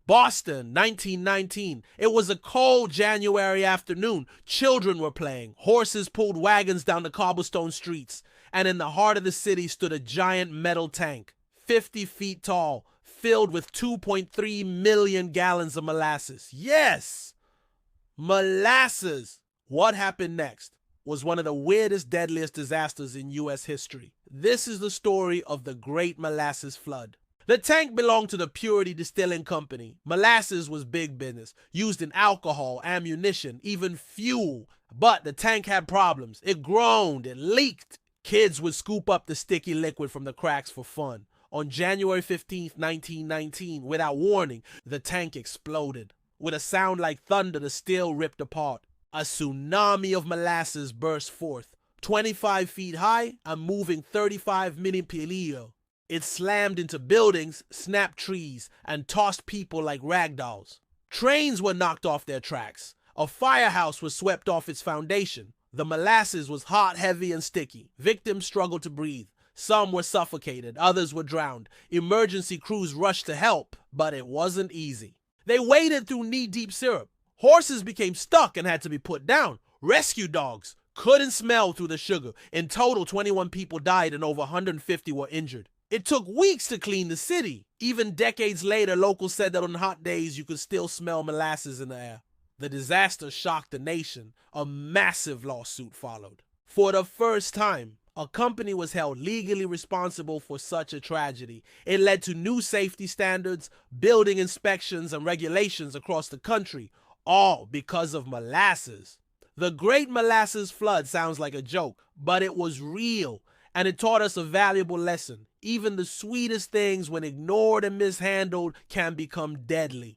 Boston, 1919. It was a cold January afternoon. Children were playing. Horses pulled wagons down the cobblestone streets. And in the heart of the city stood a giant metal tank, 50 feet tall, filled with 2.3 million gallons of molasses. Yes! Molasses! What happened next was one of the weirdest, deadliest disasters in U.S. history. This is the story of the Great Molasses Flood. The tank belonged to the Purity Distilling Company. Molasses was big business, used in alcohol, ammunition, even fuel. But the tank had problems. It groaned, it leaked. Kids would scoop up the sticky liquid from the cracks for fun. On January 15, 1919, without warning, the tank exploded. With a sound like thunder, the steel ripped apart. A tsunami of molasses burst forth, 25 feet high and moving 35 minutes per hour. It slammed into buildings, snapped trees, and tossed people like rag dolls. Trains were knocked off their tracks. A firehouse was swept off its foundation. The molasses was hot, heavy, and sticky. Victims struggled to breathe. Some were suffocated, others were drowned. Emergency crews rushed to help, but it wasn't easy. They waded through knee-deep syrup. Horses became stuck and had to be put down. Rescue dogs couldn't smell through the sugar. In total, 21 people died and over 150 were injured. It took weeks to clean the city. Even decades later, locals said that on hot days you could still smell molasses in the air. The disaster shocked the nation. A massive lawsuit followed. For the first time, a company was held legally responsible for such a tragedy. It led to new safety standards, building inspections, and regulations across the country, all because of molasses. The Great Molasses Flood sounds like a joke, but it was real, and it taught us a valuable lesson. Even the sweetest things, when ignored and mishandled, can become deadly.